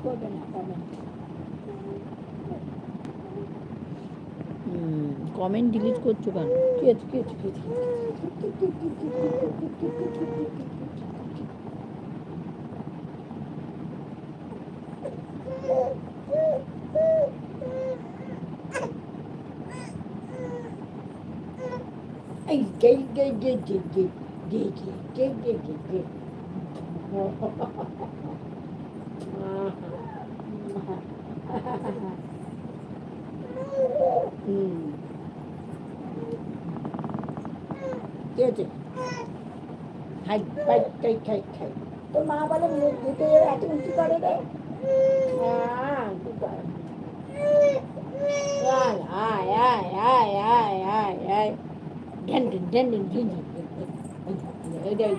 করবে না, comment comment delete করছো কেন? কি আছে কি আছে কি আছে? এই গে গে গে গে গে গে গে গে গে গে গে কি আছে? খাই খাই খাই খাই খাই। তোর মা বলে মুখ ধুতে এত উঁচু করে রে। কি করে? আয় আয় আয় আয় আয় আয় আয় ঢেন ঢেন ঢেন ঢেন ঢেন ঢেন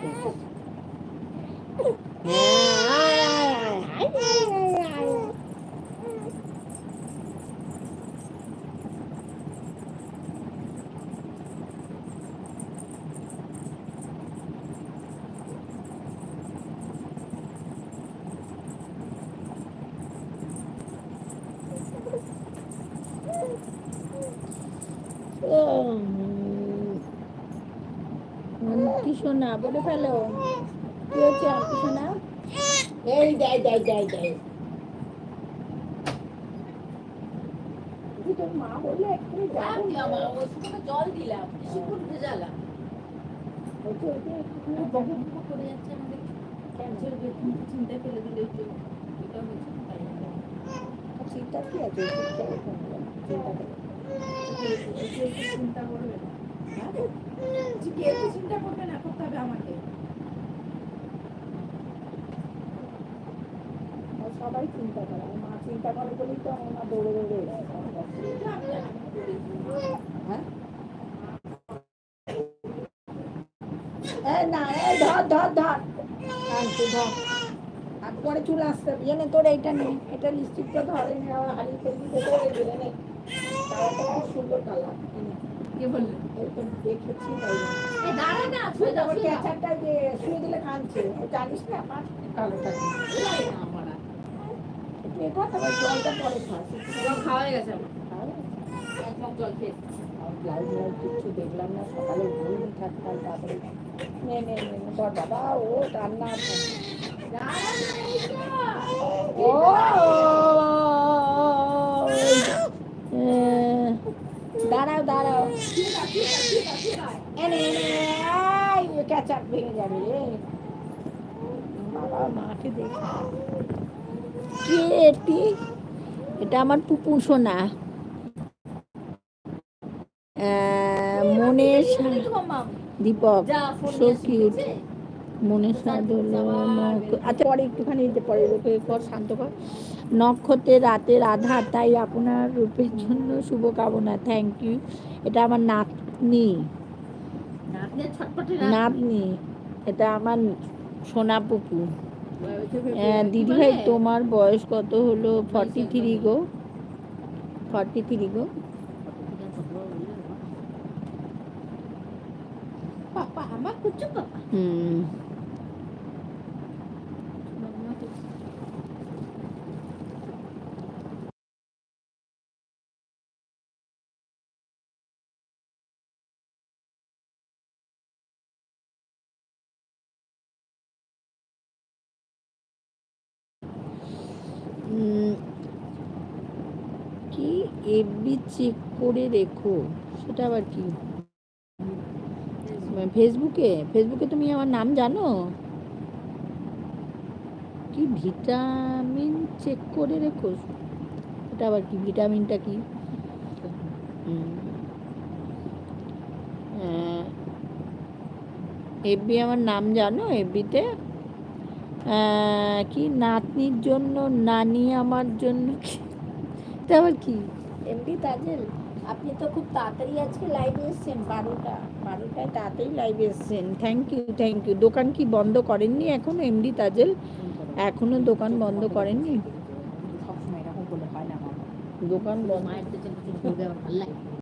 কি শোনা বলে ফেলো। কি হচ্ছে কি শোনা? এই দেয় দেয় দেয় দেয়। তোর মা বললে একটু জল দিলাম, শিকুর ভেজালাম। করে যাচ্ছে আমাদের ক্যান্সার চিন্তা ফেলে দিলে এটা হচ্ছে চিন্তা কি আছে? চিন্তা করবে না, চিন্তা করবে না, করতে হবে আমাকে। সবাই চিন্তা করে, মা চিন্তা করে বলেই তো আমার দৌড়ে দৌড়ে না ধর ধর ধর ধর আর পরে চুল আসতে হবে জানে। তোর এইটা নেই, এটা লিপস্টিকটা ধরে হারিয়ে ফেলবি, খুব সুন্দর কালার। কে বললো? দেখেছি তাই ক্যাচারটা যে শুয়ে দিলে কাঁদছে, জানিস না আমার কালোটা এটা তারপর জলটা পরে খাওয়া হয়ে গেছে আমার জল খেয়ে কিছু দেখলাম না, সকালে ঘুম থাকতাম তারপরে নে নে নে তোর বাবা ও রান্না ও দাঁড়াও দাঁড়াও এনে এনে ক্যাচাপ ভেঙে যাবে রে বাবা। মাকে দেখে কে এটি? এটা আমার পুপু সোনা মনের দীপক, সো কিউট। মনের স্বাদ হলো আচ্ছা পরে একটুখানি পরে রূপের পর শান্ত কর। নক্ষত্রের রাতের আধার, তাই আপনার রূপের জন্য শুভকামনা। Thank you. এটা আমার নাতনি, নাতনি এটা আমার সোনা পুপু। দিদি ভাই তোমার বয়স কত হলো? 43 গো, 43 গো। কি এফবি চেক করে রেখো, সেটা আবার কি? ফেসবুকে, ফেসবুকে তুমি আমার নাম জানো? কি ভিটামিন চেক করে রেখো, এটা আবার কি? ভিটামিনটা কি? এফবি আমার নাম জানো? এফবিতে কি নাতনির জন্য, নানি আমার জন্য, কি এটা আবার কি? এমডি তাজেল, আপনি তো খুব তাড়াতাড়ি আজকে লাইভে এসেছেন, 12টায় তাড়াতাড়ি লাইভে এসেছেন। Thank you thank you. দোকান কি বন্ধ করেননি এখনো এমডি তাজেল? এখনো দোকান বন্ধ করেননি? দোকান বন্ধ